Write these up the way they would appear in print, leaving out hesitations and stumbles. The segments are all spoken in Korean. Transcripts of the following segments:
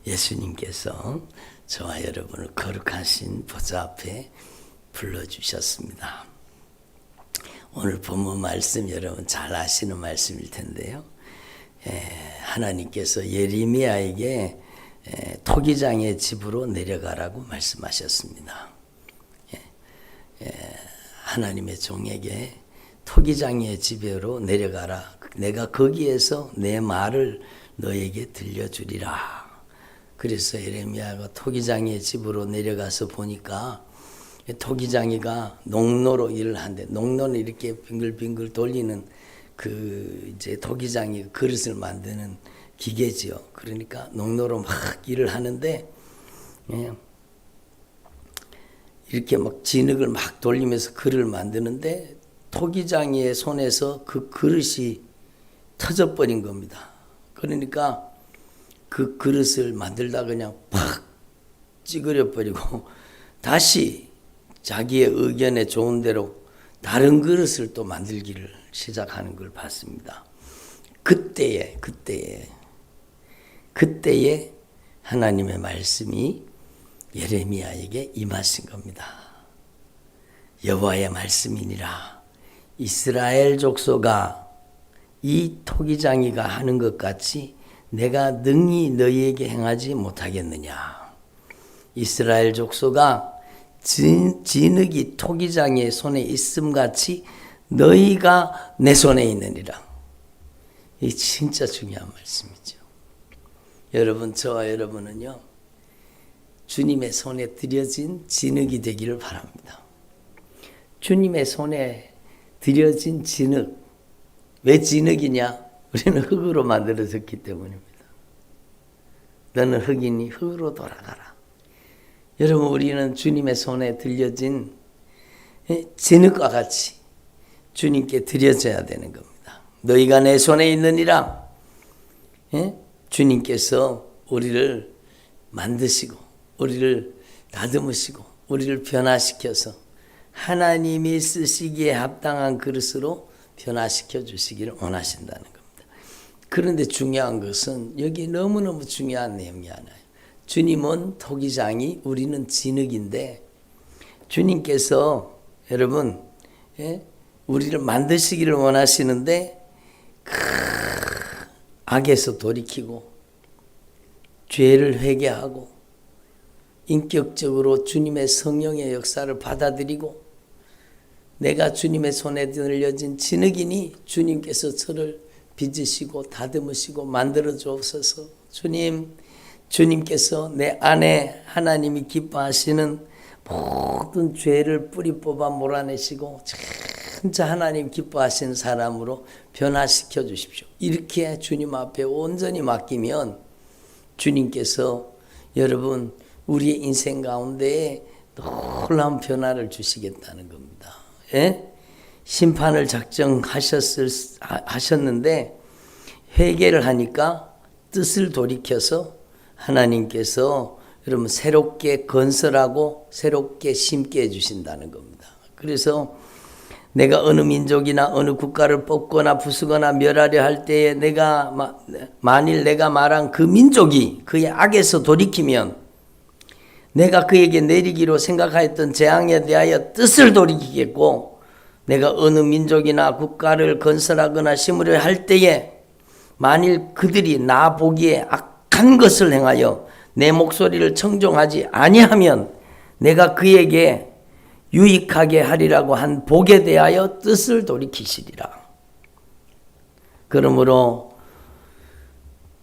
예수님께서 저와 여러분을 거룩하신 보좌 앞에 불러주셨습니다. 오늘 본문 말씀 여러분 잘 아시는 말씀일 텐데요. 하나님께서 예레미야에게 토기장의 집으로 내려가라고 말씀하셨습니다. 하나님의 종에게 토기장의 집으로 내려가라. 내가 거기에서 내 말을 너에게 들려주리라. 그래서 예레미야가 토기장의 집으로 내려가서 보니까 토기장이가 농로로 일을 하는데, 농로는 이렇게 빙글빙글 돌리는 이제 토기장이 그릇을 만드는 기계지요. 그러니까 농로로 막 일을 하는데, 이렇게 막 진흙을 막 돌리면서 그릇을 만드는데, 토기장이의 손에서 그 그릇이 터져버린 겁니다. 그러니까 그 그릇을 만들다 그냥 팍 찌그려 버리고 다시 자기의 의견에 좋은 대로 다른 그릇을 또 만들기를 시작하는 걸 봤습니다. 그때에 하나님의 말씀이 예레미야에게 임하신 겁니다. 여호와의 말씀이니라. 이스라엘 족속아, 이 토기장이가 하는 것 같이 내가 능히 너희에게 행하지 못하겠느냐. 이스라엘 족속아, 진흙이 토기장의 손에 있음같이 너희가 내 손에 있느니라. 이 진짜 중요한 말씀이죠. 여러분, 저와 여러분은요, 주님의 손에 들여진 진흙이 되기를 바랍니다. 주님의 손에 들여진 진흙. 왜 진흙이냐? 우리는 흙으로 만들어졌기 때문입니다. 너는 흙이니 흙으로 돌아가라. 여러분, 우리는 주님의 손에 들려진 진흙과 같이 주님께 드려져야 되는 겁니다. 너희가 내 손에 있느니라. 주님께서 우리를 만드시고 우리를 다듬으시고 우리를 변화시켜서 하나님이 쓰시기에 합당한 그릇으로 변화시켜 주시기를 원하신다는 겁니다. 그런데 중요한 것은 여기 너무너무 중요한 내용이 하나요. 주님은 토기장이, 우리는 진흙인데, 주님께서 여러분 우리를 만드시기를 원하시는데 악에서 돌이키고 죄를 회개하고 인격적으로 주님의 성령의 역사를 받아들이고, 내가 주님의 손에 들려진 진흙이니 주님께서 저를 빚으시고 다듬으시고 만들어 주옵소서. 주님께서 내 안에 하나님이 기뻐하시는 모든 죄를 뿌리 뽑아 몰아내시고 진짜 하나님 기뻐하시는 사람으로 변화시켜 주십시오. 이렇게 주님 앞에 온전히 맡기면 주님께서 여러분 우리의 인생 가운데에 놀라운 변화를 주시겠다는 겁니다. 심판을 작정하셨는데 회개를 하니까 뜻을 돌이켜서 하나님께서 여러분 새롭게 건설하고 새롭게 심게 해주신다는 겁니다. 그래서 내가 어느 민족이나 어느 국가를 뽑거나 부수거나 멸하려 할 때에 만일 내가 말한 그 민족이 그의 악에서 돌이키면 내가 그에게 내리기로 생각하였던 재앙에 대하여 뜻을 돌이키겠고, 내가 어느 민족이나 국가를 건설하거나 심으려 할 때에 만일 그들이 나 보기에 악한 것을 행하여 내 목소리를 청종하지 아니하면 내가 그에게 유익하게 하리라고 한 복에 대하여 뜻을 돌이키시리라. 그러므로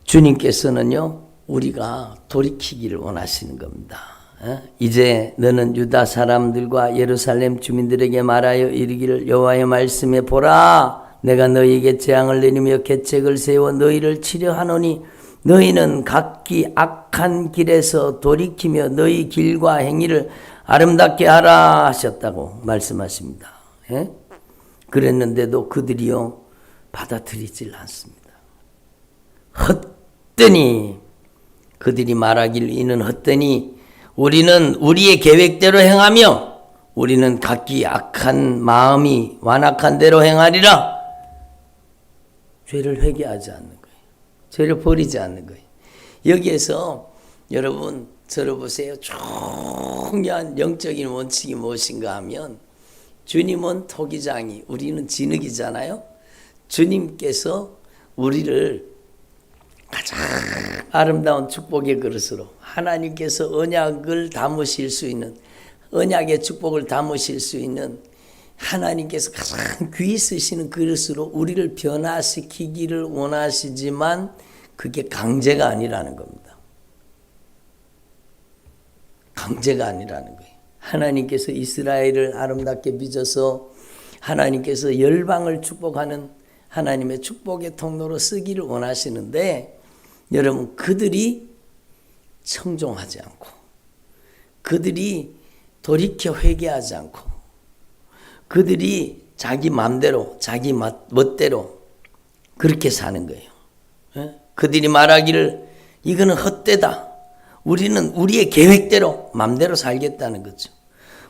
주님께서는요, 우리가 돌이키기를 원하시는 겁니다. 이제 너는 유다 사람들과 예루살렘 주민들에게 말하여 이르기를, 여호와의 말씀에 보라, 내가 너희에게 재앙을 내리며 계책을 세워 너희를 치려하노니 너희는 각기 악한 길에서 돌이키며 너희 길과 행위를 아름답게 하라 하셨다고 말씀하십니다. 그랬는데도 그들이요 받아들이질 않습니다. 헛되니, 그들이 말하길 이는 헛되니 우리는 우리의 계획대로 행하며 우리는 각기 악한 마음이 완악한 대로 행하리라. 죄를 회개하지 않는 거예요. 죄를 버리지 않는 거예요. 여기에서 여러분 들어보세요. 중요한 영적인 원칙이 무엇인가 하면 주님은 토기장이, 우리는 진흙이잖아요. 주님께서 우리를 가장 아름다운 축복의 그릇으로, 하나님께서 언약을 담으실 수 있는, 언약의 축복을 담으실 수 있는 하나님께서 가장 귀히 쓰시는 그릇으로 우리를 변화시키기를 원하시지만 그게 강제가 아니라는 겁니다. 강제가 아니라는 거예요. 하나님께서 이스라엘을 아름답게 빚어서 하나님께서 열방을 축복하는 하나님의 축복의 통로로 쓰기를 원하시는데, 여러분 그들이 청종하지 않고 그들이 돌이켜 회개하지 않고 그들이 자기 마음대로 자기 멋대로 그렇게 사는 거예요. 그들이 말하기를 이거는 헛되다. 우리는 우리의 계획대로 마음대로 살겠다는 거죠.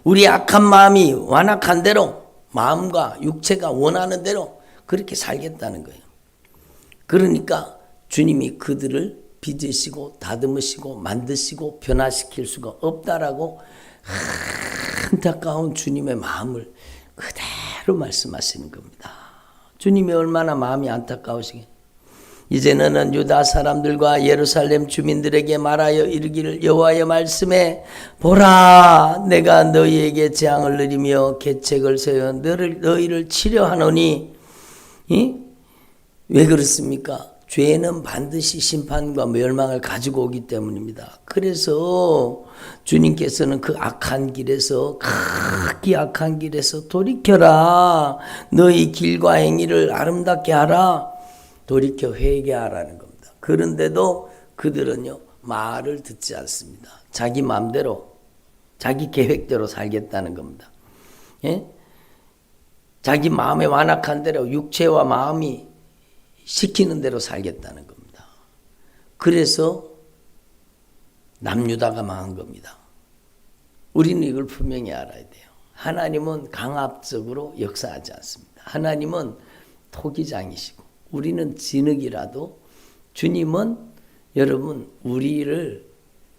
우리의 악한 마음이 완악한 대로 마음과 육체가 원하는 대로 그렇게 살겠다는 거예요. 그러니까 주님이 그들을 빚으시고 다듬으시고 만드시고 변화시킬 수가 없다라고 안타까운 주님의 마음을 그대로 말씀하시는 겁니다. 주님이 얼마나 마음이 안타까우시게. 이제 너는 유다 사람들과 예루살렘 주민들에게 말하여 이르기를 여호와의 말씀에 보라 내가 너희에게 재앙을 내리며 계책을 세워 너희를 치려하노니 왜 그렇습니까? 죄는 반드시 심판과 멸망을 가지고 오기 때문입니다. 그래서 주님께서는 그 악한 길에서, 극히 악한 길에서 돌이켜라. 너희 길과 행위를 아름답게 하라. 돌이켜 회개하라는 겁니다. 그런데도 그들은요, 말을 듣지 않습니다. 자기 마음대로, 자기 계획대로 살겠다는 겁니다. 예? 자기 마음에 완악한 대로 육체와 마음이 시키는 대로 살겠다는 겁니다. 그래서 남유다가 망한 겁니다. 우리는 이걸 분명히 알아야 돼요. 하나님은 강압적으로 역사하지 않습니다. 하나님은 토기장이시고 우리는 진흙이라도 주님은 여러분 우리를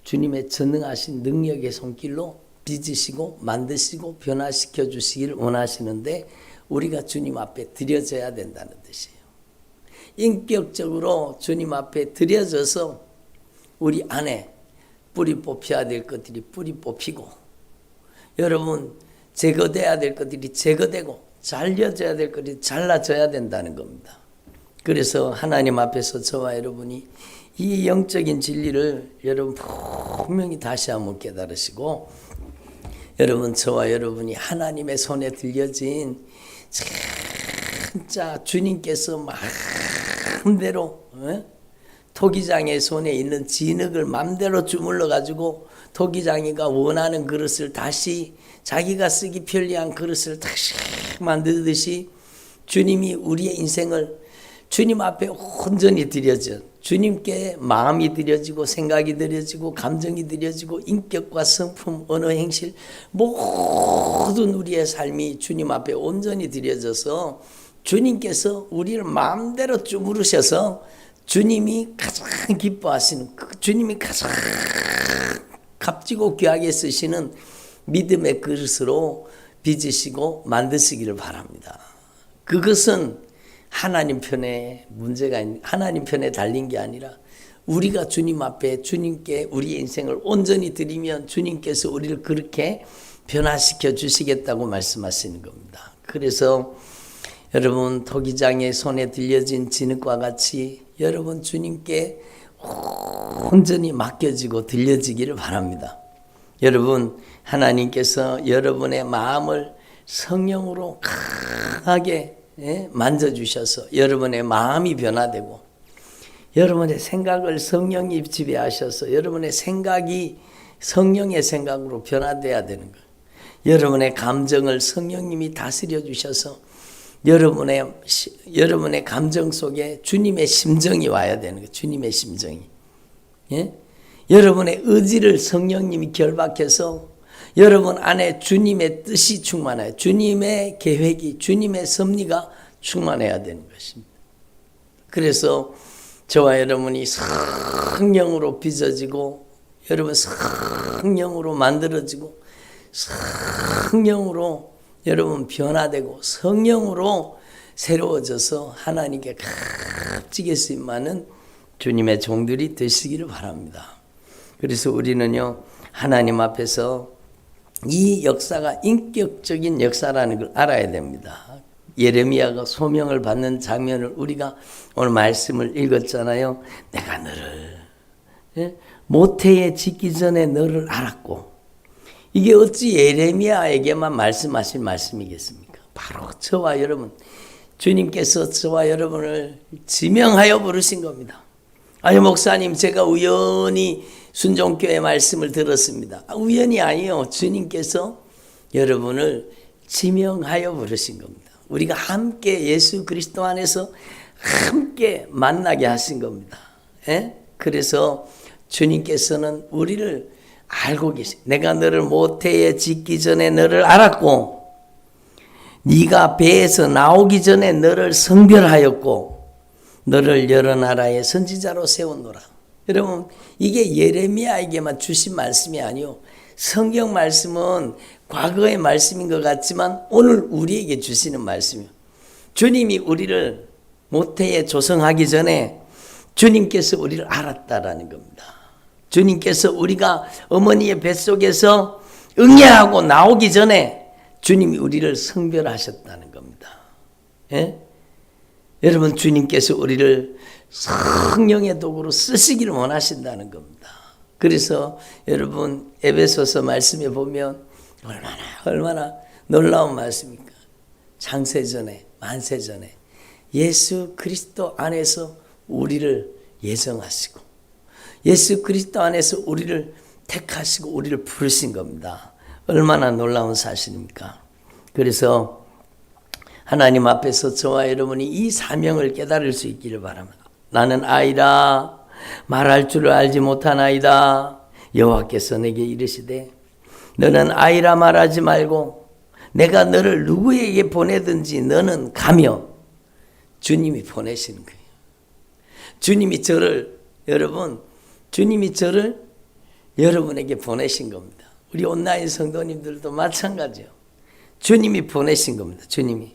주님의 전능하신 능력의 손길로 빚으시고 만드시고 변화시켜 주시기를 원하시는데 우리가 주님 앞에 드려져야 된다는 뜻이에요. 인격적으로 주님 앞에 드려져서 우리 안에 뿌리 뽑혀야 될 것들이 뿌리 뽑히고 여러분 제거돼야 될 것들이 제거되고 잘려져야 될 것들이 잘라져야 된다는 겁니다. 그래서 하나님 앞에서 저와 여러분이 이 영적인 진리를 여러분 분명히 다시 한번 깨달으시고 여러분 저와 여러분이 하나님의 손에 들려진 진짜 주님께서 마음대로 토기장의 손에 있는 진흙을 마음대로 주물러 가지고 토기장이가 원하는 그릇을 다시 자기가 쓰기 편리한 그릇을 다시 만들듯이 주님이 우리의 인생을 주님 앞에 온전히 드려져 주님께 마음이 드려지고 생각이 드려지고 감정이 드려지고 인격과 성품 언어 행실 모든 우리의 삶이 주님 앞에 온전히 드려져서 주님께서 우리를 마음대로 주무르셔서 주님이 가장 기뻐하시는 주님이 가장 값지고 귀하게 쓰시는 믿음의 그릇으로 빚으시고 만드시기를 바랍니다. 그것은 하나님 편에 문제가 하나님 편에 달린 게 아니라 우리가 주님 앞에 주님께 우리의 인생을 온전히 드리면 주님께서 우리를 그렇게 변화시켜 주시겠다고 말씀하시는 겁니다. 그래서 여러분 토기장의 손에 들려진 진흙과 같이 여러분 주님께 온전히 맡겨지고 들려지기를 바랍니다. 여러분 하나님께서 여러분의 마음을 성령으로 강하게 만져주셔서 여러분의 마음이 변화되고 여러분의 생각을 성령이 지배하셔서 여러분의 생각이 성령의 생각으로 변화돼야 되는 거예요. 여러분의 감정을 성령님이 다스려 주셔서 여러분의 감정 속에 주님의 심정이 와야 되는 거예요. 주님의 심정이. 예? 여러분의 의지를 성령님이 결박해서 여러분 안에 주님의 뜻이 충만해요. 주님의 계획이, 주님의 섭리가 충만해야 되는 것입니다. 그래서 저와 여러분이 성령으로 빚어지고 여러분 성령으로 만들어지고 성령으로 여러분 변화되고 성령으로 새로워져서 하나님께 값지게 쓰임받는 주님의 종들이 되시기를 바랍니다. 그래서 우리는요, 하나님 앞에서 이 역사가 인격적인 역사라는 걸 알아야 됩니다. 예레미야가 소명을 받는 장면을 우리가 오늘 말씀을 읽었잖아요. 내가 너를 모태에 짓기 전에 너를 알았고, 이게 어찌 예레미야에게만 말씀하신 말씀이겠습니까? 바로 저와 여러분, 주님께서 저와 여러분을 지명하여 부르신 겁니다. 아니 목사님, 제가 우연히 순종교회 말씀을 들었습니다. 우연이 아니에요. 주님께서 여러분을 지명하여 부르신 겁니다. 우리가 함께 예수 그리스도 안에서 함께 만나게 하신 겁니다. 그래서 주님께서는 우리를 알고 계시. 내가 너를 모태에 짓기 전에 너를 알았고, 네가 배에서 나오기 전에 너를 성별하였고, 너를 여러 나라의 선지자로 세웠노라. 여러분, 이게 예레미야에게만 주신 말씀이 아니요, 성경 말씀은 과거의 말씀인 것 같지만 오늘 우리에게 주시는 말씀이요. 주님이 우리를 모태에 조성하기 전에 주님께서 우리를 알았다라는 겁니다. 주님께서 우리가 어머니의 뱃속에서 응애하고 나오기 전에 주님이 우리를 성별하셨다는 겁니다. 여러분, 주님께서 우리를 성령의 도구로 쓰시기를 원하신다는 겁니다. 그래서 여러분, 에베소서 말씀에 보면 얼마나 놀라운 말씀입니까? 창세전에, 만세전에 예수 그리스도 안에서 우리를 예정하시고, 예수 그리스도 안에서 우리를 택하시고 우리를 부르신 겁니다. 얼마나 놀라운 사실입니까? 그래서 하나님 앞에서 저와 여러분이 이 사명을 깨달을 수 있기를 바랍니다. 나는 아이라, 말할 줄을 알지 못하나이다. 여호와께서 내게 이르시되 너는 아이라 말하지 말고 내가 너를 누구에게 보내든지 너는 가며. 주님이 보내시는 거예요. 주님이 저를 여러분에게 보내신 겁니다. 우리 온라인 성도님들도 마찬가지요. 주님이 보내신 겁니다. 주님이.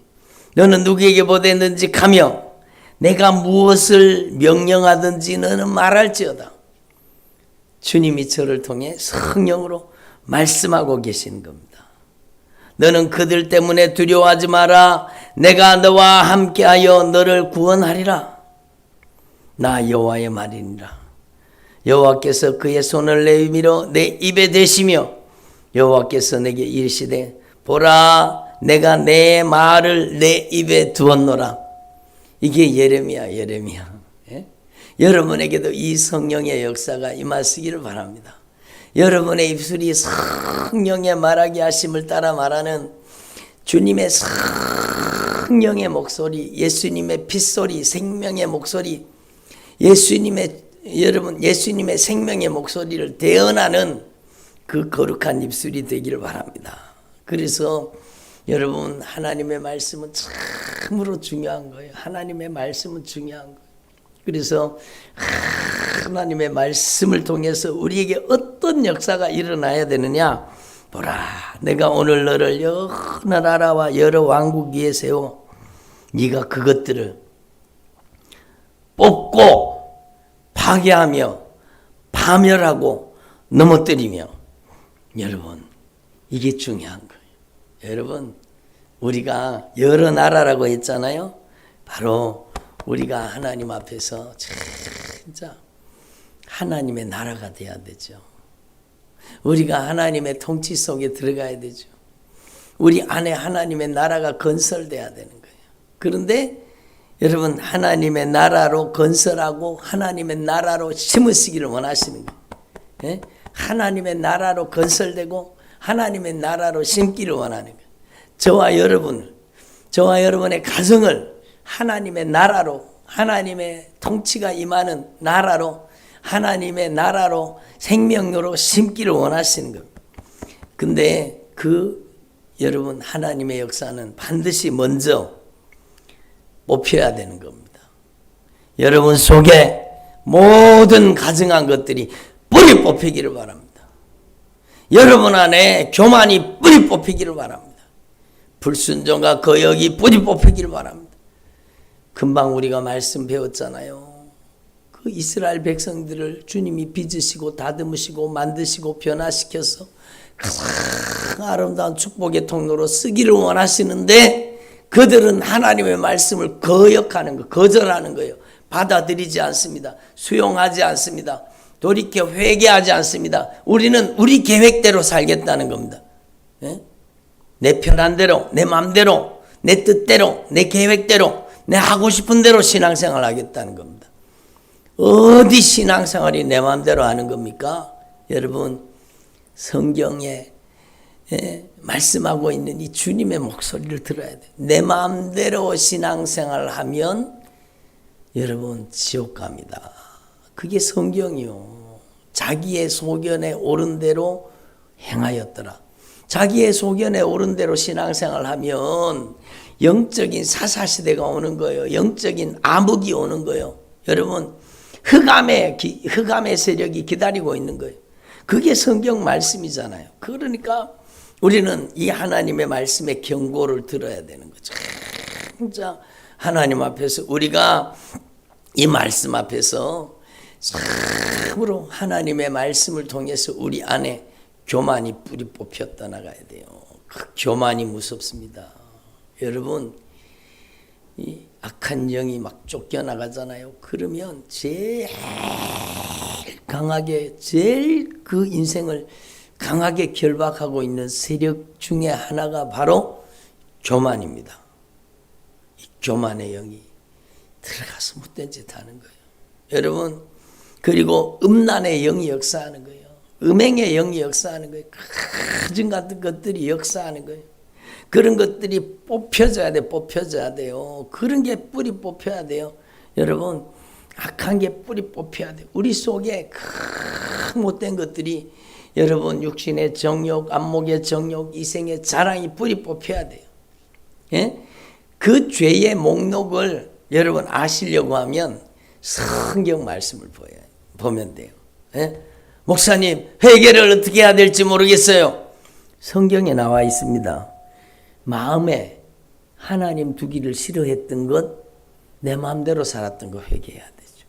너는 누구에게 보냈는지 가며 내가 무엇을 명령하든지 너는 말할지어다. 주님이 저를 통해 성령으로 말씀하고 계시는 겁니다. 너는 그들 때문에 두려워하지 마라. 내가 너와 함께하여 너를 구원하리라. 나 여호와의 말이니라. 여호와께서 그의 손을 내밀어 내 입에 대시며 여호와께서 내게 이르시되 보라, 내가 내 말을 내 입에 두었노라. 이게 예레미야. 여러분에게도 이 성령의 역사가 임하시기를 바랍니다. 여러분의 입술이 성령의 말하게 하심을 따라 말하는 주님의 성령의 목소리, 예수님의 핏소리, 생명의 목소리, 예수님의 생명의 목소리를 대언하는 그 거룩한 입술이 되기를 바랍니다. 그래서 여러분, 하나님의 말씀은 참으로 중요한 거예요. 하나님의 말씀은 중요한 거예요. 그래서 하나님의 말씀을 통해서 우리에게 어떤 역사가 일어나야 되느냐? 보라, 내가 오늘 너를 여러 나라와 여러 왕국 위에 세워 네가 그것들을 뽑고 파괴하며 파멸하고 넘어뜨리며. 여러분, 이게 중요한 거예요. 여러분, 우리가 여러 나라라고 했잖아요. 바로 우리가 하나님 앞에서 진짜 하나님의 나라가 돼야 되죠. 우리가 하나님의 통치 속에 들어가야 되죠. 우리 안에 하나님의 나라가 건설돼야 되는 거예요. 그런데 여러분, 하나님의 나라로 건설하고 하나님의 나라로 심으시기를 원하시는 거예요. 하나님의 나라로 건설되고 하나님의 나라로 심기를 원하는 거예요. 저와 여러분의 가정을 하나님의 나라로, 하나님의 통치가 임하는 나라로, 하나님의 나라로 생명으로 심기를 원하시는 겁니다. 근데 여러분, 하나님의 역사는 반드시 먼저 뽑혀야 되는 겁니다. 여러분 속에 모든 가증한 것들이 뿌리 뽑히기를 바랍니다. 여러분 안에 교만이 뿌리 뽑히기를 바랍니다. 불순종과 거역이 뿌리 뽑히기를 바랍니다. 금방 우리가 말씀 배웠잖아요. 그 이스라엘 백성들을 주님이 빚으시고 다듬으시고 만드시고 변화시켜서 가장 아름다운 축복의 통로로 쓰기를 원하시는데 그들은 하나님의 말씀을 거역하는 거, 거절하는 거예요. 받아들이지 않습니다. 수용하지 않습니다. 돌이켜 회개하지 않습니다. 우리는 우리 계획대로 살겠다는 겁니다. 예? 내 편한 대로, 내 마음대로, 내 뜻대로, 내 계획대로, 내 하고 싶은 대로 신앙생활 하겠다는 겁니다. 어디 신앙생활이 내 마음대로 하는 겁니까? 여러분, 성경에 말씀하고 있는 이 주님의 목소리를 들어야 돼요. 내 마음대로 신앙생활을 하면 여러분 지옥 갑니다. 그게 성경이요. 자기의 소견에 옳은 대로 행하였더라. 자기의 소견에 옳은 대로 신앙생활을 하면 영적인 사사시대가 오는 거예요. 영적인 암흑이 오는 거예요. 여러분, 흑암의 세력이 기다리고 있는 거예요. 그게 성경 말씀이잖아요. 그러니까 우리는 이 하나님의 말씀의 경고를 들어야 되는 거죠. 진짜 하나님 앞에서 우리가 이 말씀 앞에서 참으로 하나님의 말씀을 통해서 우리 안에 교만이 뿌리 뽑혀 떠나가야 돼요. 그 교만이 무섭습니다. 여러분, 이 악한 영이 막 쫓겨나가잖아요. 그러면 제일 강하게, 제일 그 인생을 강하게 결박하고 있는 세력 중에 하나가 바로 교만입니다. 이 교만의 영이 들어가서 못된 짓 하는 거예요. 여러분, 그리고 음란의 영이 역사하는 거예요. 음행의 영이 역사하는 거예요. 가증 같은 것들이 역사하는 거예요. 그런 것들이 뽑혀져야 돼, 뽑혀져야 돼요. 그런 게 뿌리 뽑혀야 돼요. 여러분, 악한 게 뿌리 뽑혀야 돼요. 우리 속에 큰 못된 것들이 여러분 육신의 정욕, 안목의 정욕, 이생의 자랑이 뿌리 뽑혀야 돼요. 예? 그 죄의 목록을 여러분 아시려고 하면 성경 말씀을 보면 돼요. 예? 목사님, 회개를 어떻게 해야 될지 모르겠어요. 성경에 나와 있습니다. 마음에 하나님 두기를 싫어했던 것, 내 마음대로 살았던 거 회개해야 되죠.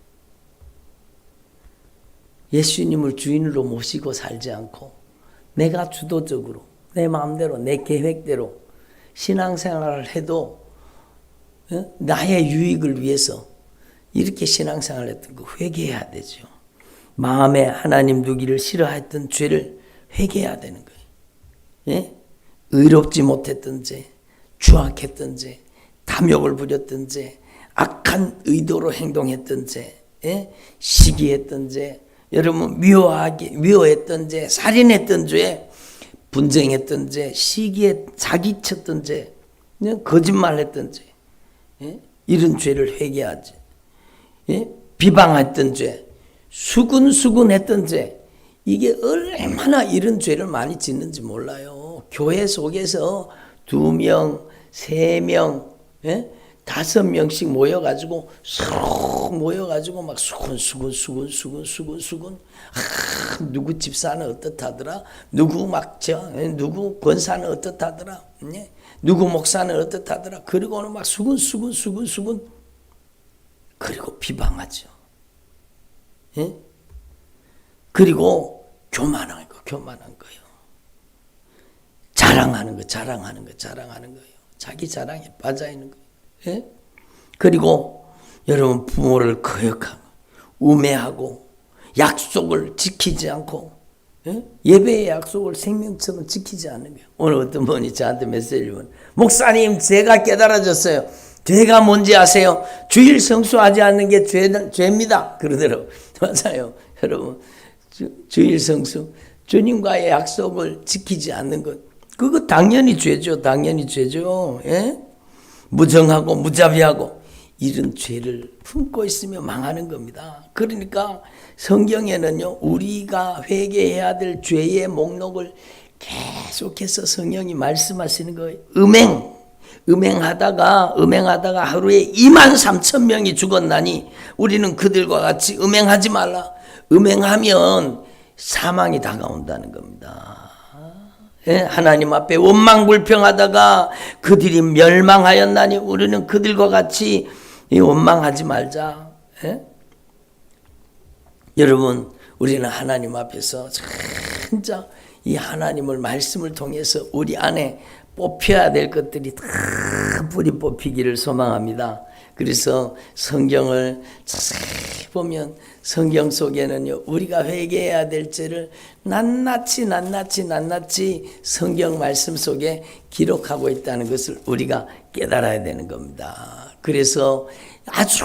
예수님을 주인으로 모시고 살지 않고 내가 주도적으로 내 마음대로 내 계획대로 신앙생활을 해도 나의 유익을 위해서 이렇게 신앙생활을 했던 거 회개해야 되죠. 마음에 하나님 두기를 싫어했던 죄를 회개해야 되는 거예요. 예? 의롭지 못했던 죄, 추악했던 죄, 탐욕을 부렸던 죄, 악한 의도로 행동했던 죄, 예? 시기했던 죄, 여러분 미워했던 죄, 살인했던 죄, 분쟁했던 죄, 시기에 사기쳤던 죄, 거짓말했던 죄, 예? 이런 죄를 회개하지. 예? 비방했던 죄, 수군수군했던 죄, 이게 얼마나 이런 죄를 많이 짓는지 몰라요. 교회 속에서 2명, 3명, 5명씩 모여가지고 쏙 모여가지고 막 수군. 누구 집사는 어떻다더라? 누구 권사는 어떻다더라? 누구 목사는 어떻다더라? 그리고는 막 수군. 그리고 비방하죠. 예? 그리고 교만한 거예요. 자랑하는 거예요. 자기 자랑에 빠져 있는 거예요. 예? 그리고 여러분 부모를 거역하고 우매하고 약속을 지키지 않고 예배의 약속을 생명처럼 지키지 않는 거예요. 오늘 어떤 분이 저한테 메시지를 보내, 목사님 제가 깨달아졌어요. 죄가 뭔지 아세요? 주일 성수하지 않는 게 죄입니다. 그러더라고요. 맞아요. 여러분, 주일 성수, 주님과의 약속을 지키지 않는 것, 그거 당연히 죄죠. 예? 무정하고 무자비하고 이런 죄를 품고 있으면 망하는 겁니다. 그러니까 성경에는요, 우리가 회개해야 될 죄의 목록을 계속해서 성령이 말씀하시는 거예요. 음행하다가 하루에 23,000명이 죽었나니 우리는 그들과 같이 음행하지 말라. 음행하면 사망이 다가온다는 겁니다. 예? 하나님 앞에 원망불평하다가 그들이 멸망하였나니 우리는 그들과 같이 원망하지 말자. 예? 여러분, 우리는 하나님 앞에서 진짜 이 하나님을 말씀을 통해서 우리 안에 뽑혀야 될 것들이 다 뿌리 뽑히기를 소망합니다. 그래서 성경을 자세히 보면 성경 속에는요, 우리가 회개해야 될 죄를 낱낱이 성경 말씀 속에 기록하고 있다는 것을 우리가 깨달아야 되는 겁니다. 그래서 아주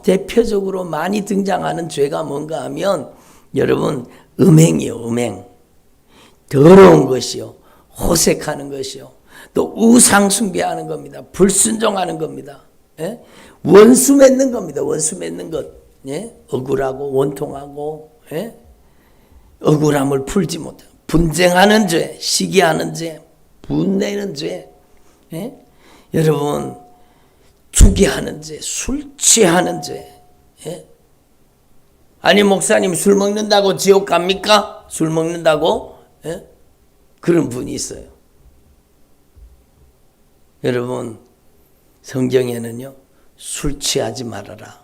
대표적으로 많이 등장하는 죄가 뭔가 하면 여러분, 음행이요, 음행. 더러운 것이요, 호색하는 것이요, 또 우상 숭배하는 겁니다. 불순종하는 겁니다. 예? 원수 맺는 겁니다. 원수 맺는 것. 예? 억울하고 원통하고, 예? 억울함을 풀지 못해 분쟁하는 죄, 시기하는 죄, 분내는 죄, 예? 여러분, 투기하는 죄, 술 취하는 죄. 예? 아니, 목사님 술 먹는다고 지옥 갑니까? 술 먹는다고? 예? 그런 분이 있어요. 여러분, 성경에는요, 술 취하지 말아라.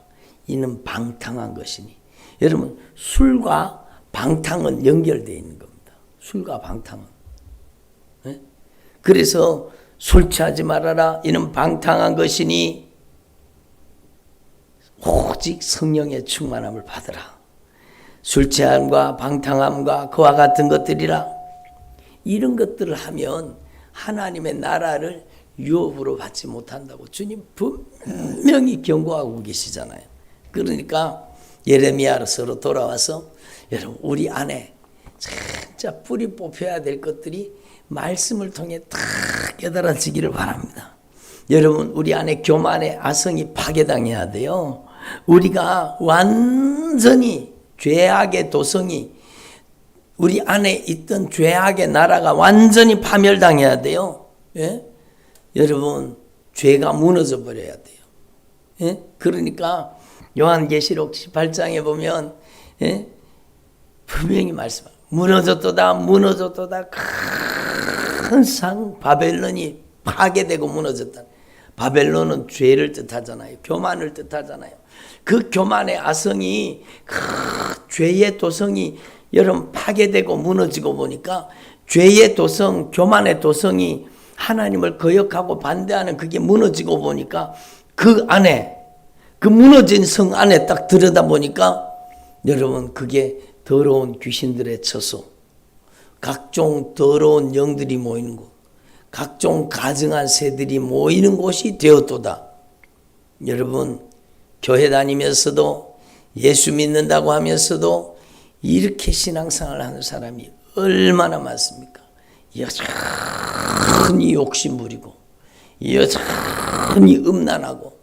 이는 방탕한 것이니. 여러분, 술과 방탕은 연결되어 있는 겁니다. 술과 방탕은. 예? 그래서 술 취하지 말아라. 이는 방탕한 것이니 오직 성령의 충만함을 받으라. 술 취함과 방탕함과 그와 같은 것들이라. 이런 것들을 하면 하나님의 나라를 유업으로 받지 못한다고 주님 분명히 경고하고 계시잖아요. 그러니까 예레미야서로 돌아와서 여러분, 우리 안에 진짜 뿌리 뽑혀야 될 것들이 말씀을 통해 다 깨달아지기를 바랍니다. 여러분, 우리 안에 교만의 아성이 파괴당해야 돼요. 우리가 완전히 죄악의 도성이, 우리 안에 있던 죄악의 나라가 완전히 파멸당해야 돼요. 예? 여러분, 죄가 무너져 버려야 돼요. 예? 그러니까 요한계시록 18장에 보면, 예? 분명히 말씀합니다. 무너졌도다. 큰 상 바벨론이 파괴되고 무너졌다. 바벨론은 죄를 뜻하잖아요. 교만을 뜻하잖아요. 그 교만의 아성이, 죄의 도성이 여러분 파괴되고 무너지고 보니까 죄의 도성, 교만의 도성이 하나님을 거역하고 반대하는 그게 무너지고 보니까 그 안에, 그 무너진 성 안에 딱 들여다보니까 여러분, 그게 더러운 귀신들의 처소, 각종 더러운 영들이 모이는 곳, 각종 가증한 새들이 모이는 곳이 되었도다. 여러분, 교회 다니면서도 예수 믿는다고 하면서도 이렇게 신앙생활을 하는 사람이 얼마나 많습니까? 여전히 욕심부리고, 여전히 음란하고,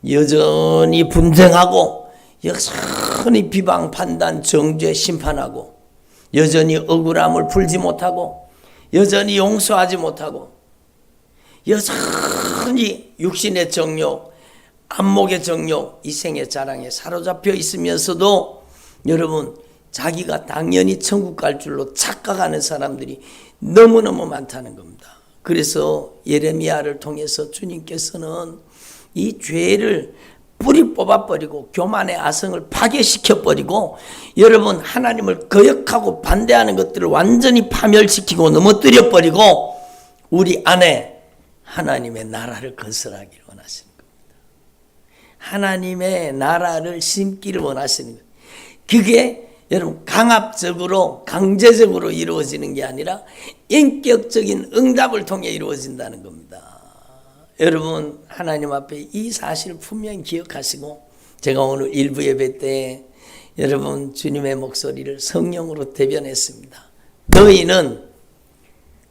여전히 분쟁하고, 여전히 비방, 판단, 정죄, 심판하고, 여전히 억울함을 풀지 못하고, 여전히 용서하지 못하고, 여전히 육신의 정욕, 안목의 정욕, 이생의 자랑에 사로잡혀 있으면서도 여러분, 자기가 당연히 천국 갈 줄로 착각하는 사람들이 너무너무 많다는 겁니다. 그래서 예레미야를 통해서 주님께서는 이 죄를 뿌리 뽑아버리고 교만의 아성을 파괴시켜버리고 여러분, 하나님을 거역하고 반대하는 것들을 완전히 파멸시키고 넘어뜨려버리고 우리 안에 하나님의 나라를 건설하기를 원하시는 겁니다. 하나님의 나라를 심기를 원하시는 거예요. 그게 여러분, 강압적으로, 강제적으로 이루어지는 게 아니라 인격적인 응답을 통해 이루어진다는 겁니다. 여러분, 하나님 앞에 이 사실을 분명히 기억하시고, 제가 오늘 일부 예배 때 여러분, 주님의 목소리를 성령으로 대변했습니다. 너희는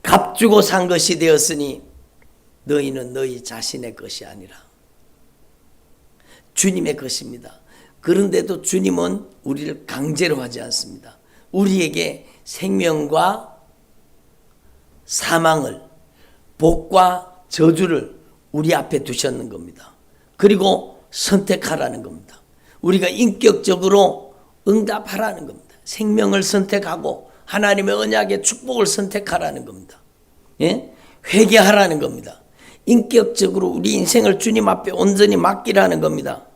값주고 산 것이 되었으니 너희는 너희 자신의 것이 아니라 주님의 것입니다. 그런데도 주님은 우리를 강제로 하지 않습니다. 우리에게 생명과 사망을, 복과 저주를 우리 앞에 두셨는 겁니다. 그리고 선택하라는 겁니다. 우리가 인격적으로 응답하라는 겁니다. 생명을 선택하고 하나님의 언약의 축복을 선택하라는 겁니다. 예? 회개하라는 겁니다. 인격적으로 우리 인생을 주님 앞에 온전히 맡기라는 겁니다.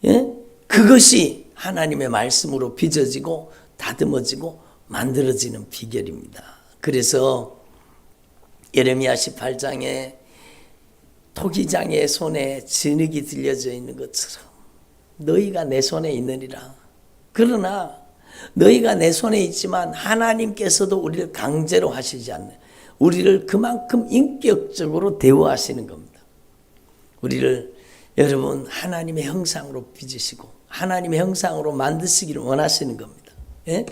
예? 그것이 하나님의 말씀으로 빚어지고 다듬어지고 만들어지는 비결입니다. 그래서 예레미야 18장에 토기장의 손에 진흙이 들려져 있는 것처럼 너희가 내 손에 있느니라. 그러나 너희가 내 손에 있지만 하나님께서도 우리를 강제로 하시지 않는, 우리를 그만큼 인격적으로 대우하시는 겁니다. 우리를 여러분 하나님의 형상으로 빚으시고 하나님의 형상으로 만드시기를 원하시는 겁니다. 예?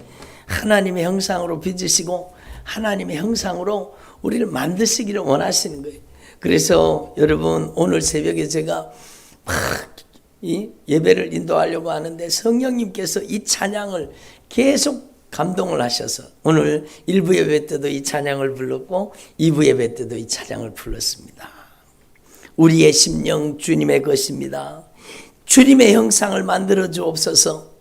하나님의 형상으로 빚으시고 하나님의 형상으로 우리를 만드시기를 원하시는 거예요. 그래서 여러분 오늘 새벽에 제가 막 이 예배를 인도하려고 하는데 성령님께서 이 찬양을 계속 감동을 하셔서 오늘 1부 예배 때도 이 찬양을 불렀고 2부 예배 때도 이 찬양을 불렀습니다. 우리의 심령 주님의 것입니다. 주님의 형상을 만들어 주옵소서.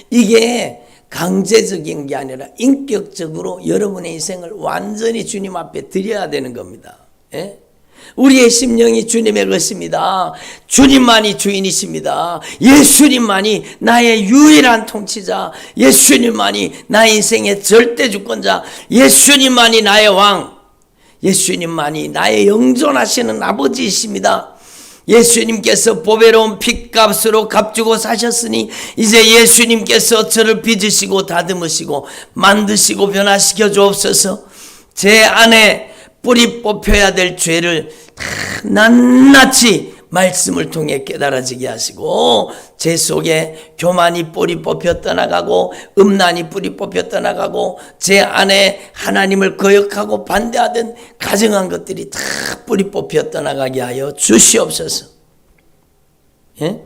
이게 강제적인 게 아니라 인격적으로 여러분의 인생을 완전히 주님 앞에 드려야 되는 겁니다. 예? 우리의 심령이 주님의 것입니다. 주님만이 주인이십니다. 예수님만이 나의 유일한 통치자, 예수님만이 나의 인생의 절대 주권자, 예수님만이 나의 왕, 예수님만이 나의 영존하시는 아버지이십니다. 예수님께서 보배로운 핏값으로 값주고 사셨으니 이제 예수님께서 저를 빚으시고 다듬으시고 만드시고 변화시켜 주옵소서. 제 안에 뿌리 뽑혀야 될 죄를 다 낱낱이 말씀을 통해 깨달아지게 하시고 제 속에 교만이 뿌리 뽑혀 떠나가고 음란이 뿌리 뽑혀 떠나가고 제 안에 하나님을 거역하고 반대하던 가증한 것들이 다 뿌리 뽑혀 떠나가게 하여 주시옵소서. 예?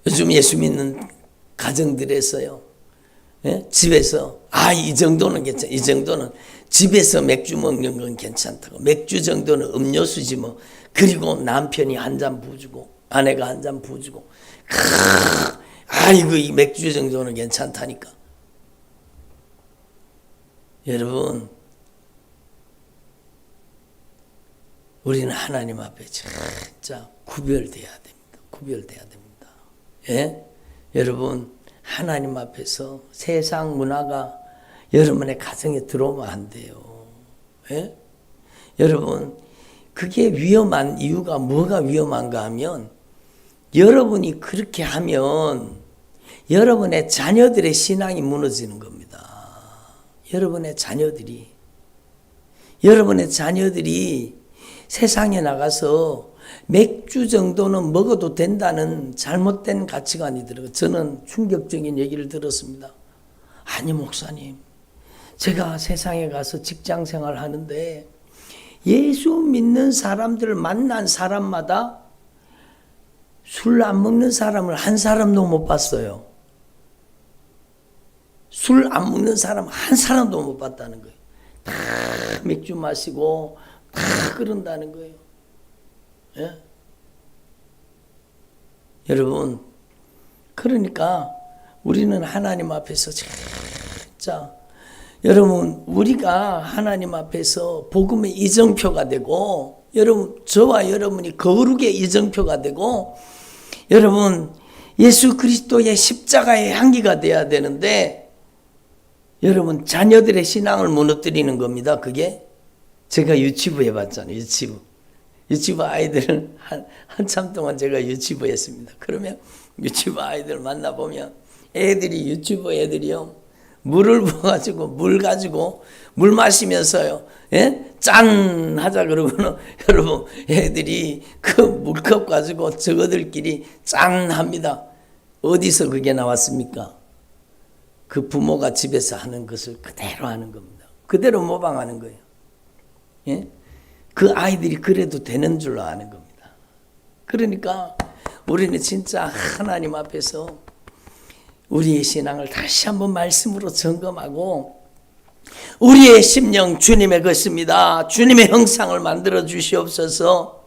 요즘 예수 믿는 가정들에서요, 예? 집에서 이 정도는 괜찮아, 이 정도는 집에서 맥주 먹는 건 괜찮다고, 맥주 정도는 음료수지 뭐. 그리고 남편이 한 잔 부어주고 아내가 한 잔 부어주고 아이고 이 맥주 정도는 괜찮다니까. 여러분 우리는 하나님 앞에 진짜 구별돼야 됩니다. 구별돼야 됩니다. 예? 여러분 하나님 앞에서 세상 문화가 여러분의 가정에 들어오면 안 돼요. 예? 여러분 그게 위험한 이유가 뭐가 위험한가 하면 여러분이 그렇게 하면 여러분의 자녀들의 신앙이 무너지는 겁니다. 여러분의 자녀들이 세상에 나가서 맥주 정도는 먹어도 된다는 잘못된 가치관이 들어요. 저는 충격적인 얘기를 들었습니다. 아니 목사님, 제가 세상에 가서 직장 생활 하는데 예수 믿는 사람들을 만난 사람마다 술 안 먹는 사람을 한 사람도 못 봤어요. 술 안 먹는 사람 한 사람도 못 봤다는 거예요. 다 맥주 마시고 다 그런다는 거예요. 예? 여러분, 그러니까 우리는 하나님 앞에서 진짜 여러분 우리가 하나님 앞에서 복음의 이정표가 되고 여러분 저와 여러분이 거룩의 이정표가 되고 여러분 예수 그리스도의 십자가의 향기가 돼야 되는데 여러분 자녀들의 신앙을 무너뜨리는 겁니다. 그게 제가 유치부 해봤잖아요. 유치부 아이들은 한참 동안 제가 유치부 했습니다. 그러면 유치부 아이들 만나보면 애들이 유치부 애들이요 물을 부어가지고 물 마시면서요, 예? 짠 하자 그러고는 여러분 애들이 그 물컵 가지고 저거들끼리 짠 합니다. 어디서 그게 나왔습니까? 그 부모가 집에서 하는 것을 그대로 하는 겁니다. 그대로 모방하는 거예요. 예? 그 아이들이 그래도 되는 줄로 아는 겁니다. 그러니까 우리는 진짜 하나님 앞에서 우리의 신앙을 다시 한번 말씀으로 점검하고 우리의 심령 주님의 것입니다. 주님의 형상을 만들어 주시옵소서.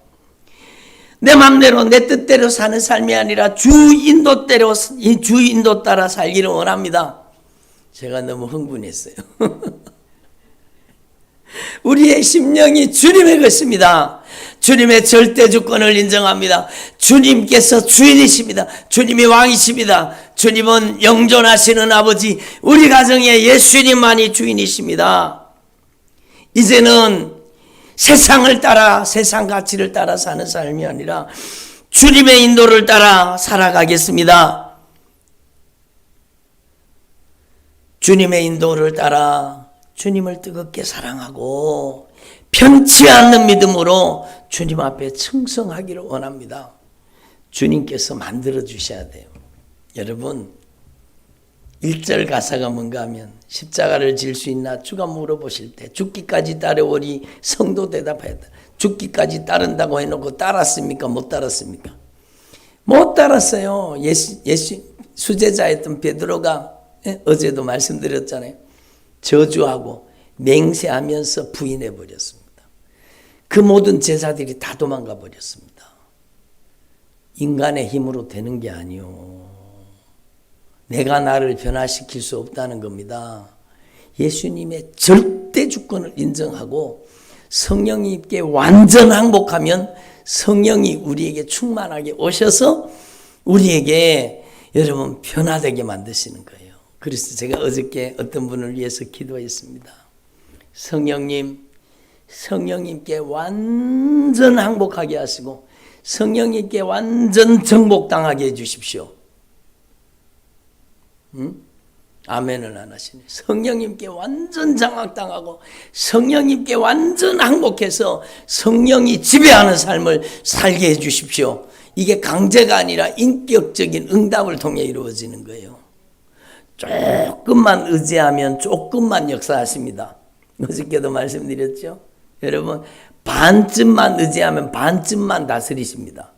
내 맘대로 내 뜻대로 사는 삶이 아니라 주 인도 따라 살기를 원합니다. 제가 너무 흥분했어요. 우리의 심령이 주님의 것입니다. 주님의 절대 주권을 인정합니다. 주님께서 주인이십니다. 주님이 왕이십니다. 주님은 영존하시는 아버지, 우리 가정에 예수님만이 주인이십니다. 이제는 세상을 따라, 세상 가치를 따라 사는 삶이 아니라 주님의 인도를 따라 살아가겠습니다. 주님의 인도를 따라 주님을 뜨겁게 사랑하고 편치 않는 믿음으로 주님 앞에 충성하기를 원합니다. 주님께서 만들어 주셔야 돼요. 여러분, 1절 가사가 뭔가 하면 십자가를 질 수 있나 주가 물어보실 때 죽기까지 따르오리 성도 대답하였다. 죽기까지 따른다고 해놓고 따랐습니까? 못 따랐습니까? 못 따랐어요. 예수 수제자였던 베드로가 어제도 말씀드렸잖아요. 저주하고 맹세하면서 부인해 버렸습니다. 그 모든 제자들이 다 도망가 버렸습니다. 인간의 힘으로 되는 게 아니요. 내가 나를 변화시킬 수 없다는 겁니다. 예수님의 절대 주권을 인정하고 성령님께 완전 항복하면 성령이 우리에게 충만하게 오셔서 우리에게 여러분 변화되게 만드시는 거예요. 그래서 제가 어저께 어떤 분을 위해서 기도했습니다. 성령님께 완전 항복하게 하시고 성령님께 완전 정복당하게 해주십시오. 아멘을 안 하시네. 성령님께 완전 장악당하고 성령님께 완전 항복해서 성령이 지배하는 삶을 살게 해주십시오. 이게 강제가 아니라 인격적인 응답을 통해 이루어지는 거예요. 조금만 의지하면 조금만 역사하십니다. 어저께도 말씀드렸죠. 여러분, 반쯤만 의지하면 반쯤만 다스리십니다.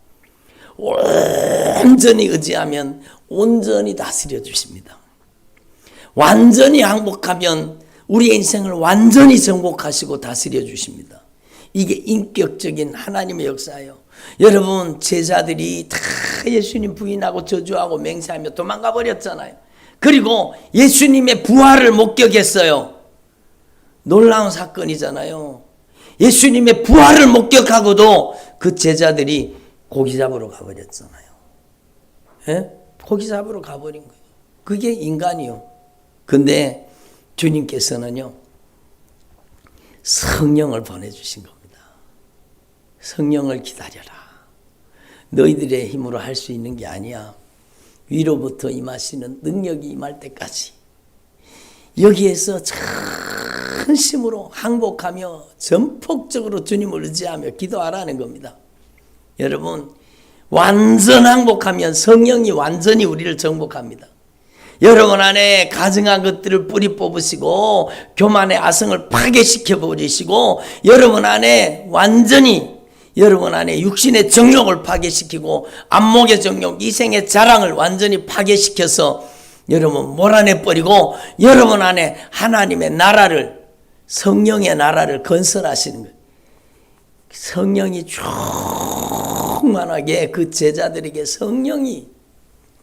온전히 의지하면 온전히 다스려 주십니다. 완전히 항복하면 우리의 인생을 완전히 정복하시고 다스려 주십니다. 이게 인격적인 하나님의 역사예요. 여러분, 제자들이 다 예수님 부인하고 저주하고 맹세하며 도망가 버렸잖아요. 그리고 예수님의 부활을 목격했어요. 놀라운 사건이잖아요. 예수님의 부활을 목격하고도 그 제자들이 고기 잡으러 가버렸잖아요. 예? 고기 잡으러 가버린 거예요. 그게 인간이요. 근데 주님께서는요, 성령을 보내주신 겁니다. 성령을 기다려라. 너희들의 힘으로 할 수 있는 게 아니야. 위로부터 임하시는 능력이 임할 때까지 여기에서 전심으로 항복하며 전폭적으로 주님을 의지하며 기도하라는 겁니다. 여러분, 완전 항복하면 성령이 완전히 우리를 정복합니다. 여러분 안에 가증한 것들을 뿌리 뽑으시고 교만의 아성을 파괴시켜 버리시고 여러분 안에 완전히 여러분 안에 육신의 정욕을 파괴시키고 안목의 정욕, 이생의 자랑을 완전히 파괴시켜서 여러분 몰아내 버리고 여러분 안에 하나님의 나라를, 성령의 나라를 건설하시는 거예요. 성령이 충만하게 그 제자들에게 성령이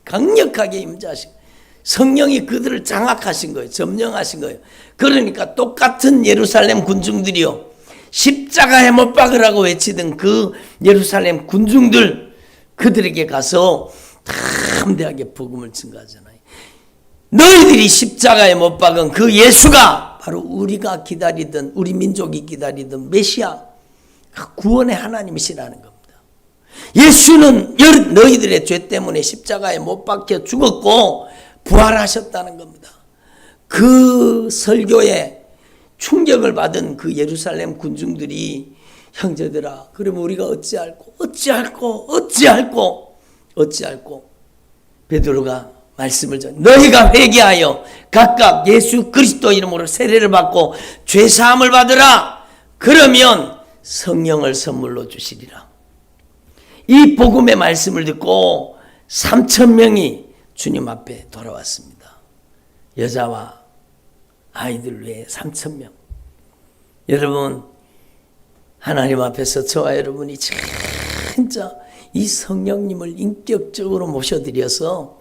강력하게 임재하시고 성령이 그들을 장악하신 거예요. 점령하신 거예요. 그러니까 똑같은 예루살렘 군중들이요, 십자가에 못 박으라고 외치던 그 예루살렘 군중들, 그들에게 가서 담대하게 복음을 증거하잖아요. 너희들이 십자가에 못 박은 그 예수가 바로 우리가 기다리던, 우리 민족이 기다리던 메시아, 구원의 하나님이시라는 겁니다. 예수는 너희들의 죄 때문에 십자가에 못 박혀 죽었고 부활하셨다는 겁니다. 그 설교에 충격을 받은 그 예루살렘 군중들이 형제들아, 그러면 우리가 어찌할꼬 베드로가 말씀을 전 너희가 회개하여 각각 예수 그리스도 이름으로 세례를 받고 죄사함을 받으라. 그러면 성령을 선물로 주시리라. 이 복음의 말씀을 듣고 3,000명이 주님 앞에 돌아왔습니다. 여자와 아이들 외에 3,000명. 여러분, 하나님 앞에서 저와 여러분이 진짜 이 성령님을 인격적으로 모셔드려서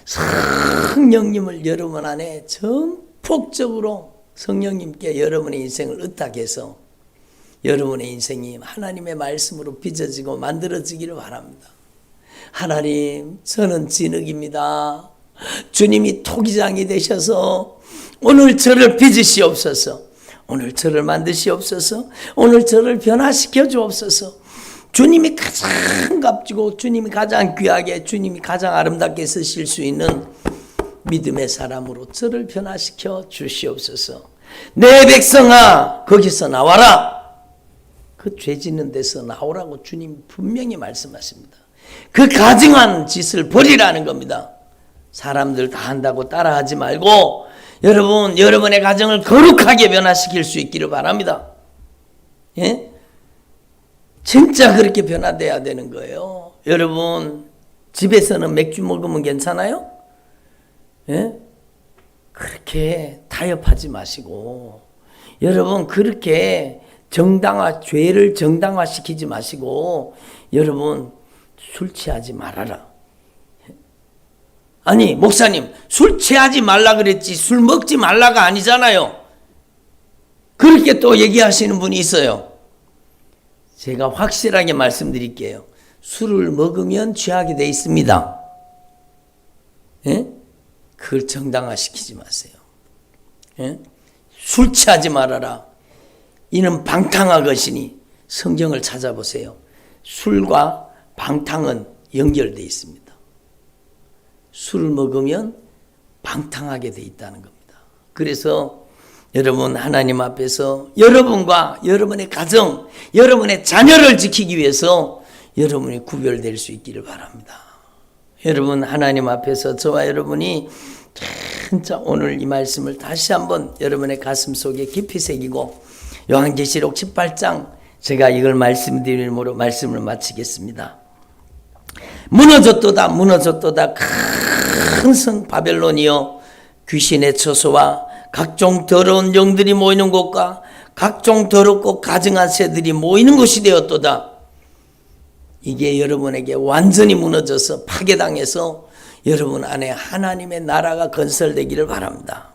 성령님을 여러분 안에 전폭적으로 성령님께 여러분의 인생을 의탁해서 여러분의 인생이 하나님의 말씀으로 빚어지고 만들어지기를 바랍니다. 하나님, 저는 진흙입니다. 주님이 토기장이 되셔서 오늘 저를 빚으시옵소서. 오늘 저를 만드시옵소서. 오늘 저를 변화시켜 주옵소서. 주님이 가장 값지고 주님이 가장 귀하게 주님이 가장 아름답게 쓰실 수 있는 믿음의 사람으로 저를 변화시켜 주시옵소서. 내 백성아, 거기서 나와라. 그 죄 짓는 데서 나오라고 주님 분명히 말씀하십니다. 그 가증한 짓을 버리라는 겁니다. 사람들 다 한다고 따라하지 말고 여러분, 여러분의 가정을 거룩하게 변화시킬 수 있기를 바랍니다. 예? 진짜 그렇게 변화돼야 되는 거예요. 여러분, 집에서는 맥주 먹으면 괜찮아요? 예? 그렇게 타협하지 마시고, 여러분, 그렇게 죄를 정당화시키지 마시고, 여러분, 술 취하지 말아라. 아니, 목사님, 술 취하지 말라 그랬지, 술 먹지 말라가 아니잖아요. 그렇게 또 얘기하시는 분이 있어요. 제가 확실하게 말씀드릴게요. 술을 먹으면 취하게 돼 있습니다. 예? 그걸 정당화시키지 마세요. 예? 술 취하지 말아라. 이는 방탕하것이니 성경을 찾아보세요. 술과 방탕은 연결되어 있습니다. 술을 먹으면 방탕하게 돼 있다는 겁니다. 그래서 여러분, 하나님 앞에서 여러분과 여러분의 가정, 여러분의 자녀를 지키기 위해서 여러분이 구별될 수 있기를 바랍니다. 여러분, 하나님 앞에서 저와 여러분이 진짜 오늘 이 말씀을 다시 한번 여러분의 가슴 속에 깊이 새기고, 요한계시록 18장 제가 이걸 말씀드림으로 말씀을 마치겠습니다. 무너졌도다, 무너졌도다. 큰 성 바벨론이여, 귀신의 처소와 각종 더러운 영들이 모이는 곳과 각종 더럽고 가증한 새들이 모이는 곳이 되었도다. 이게 여러분에게 완전히 무너져서 파괴당해서 여러분 안에 하나님의 나라가 건설되기를 바랍니다.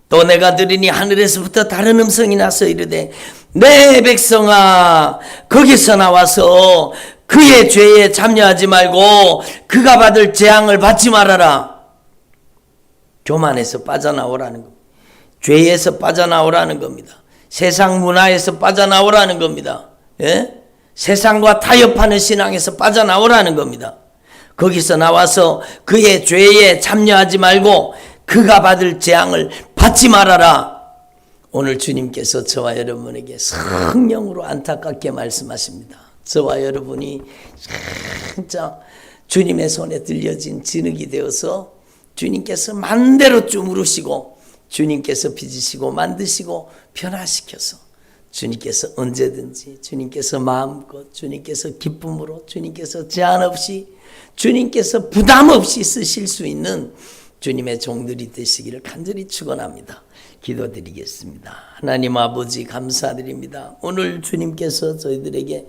또 내가 들으니 하늘에서부터 다른 음성이 나서 이르되, 내 백성아, 거기서 나와서 그의 죄에 참여하지 말고 그가 받을 재앙을 받지 말아라. 교만에서 빠져나오라는 겁니다. 죄에서 빠져나오라는 겁니다. 세상 문화에서 빠져나오라는 겁니다. 예? 세상과 타협하는 신앙에서 빠져나오라는 겁니다. 거기서 나와서 그의 죄에 참여하지 말고 그가 받을 재앙을 받지 말아라. 오늘 주님께서 저와 여러분에게 성령으로 안타깝게 말씀하십니다. 저와 여러분이 진짜 주님의 손에 들려진 진흙이 되어서 주님께서 만대로 주무르시고 주님께서 빚으시고 만드시고 변화시켜서 주님께서 언제든지 주님께서 마음껏 주님께서 기쁨으로 주님께서 제한 없이 주님께서 부담 없이 쓰실 수 있는 주님의 종들이 되시기를 간절히 축원합니다. 기도드리겠습니다. 하나님 아버지 감사드립니다. 오늘 주님께서 저희들에게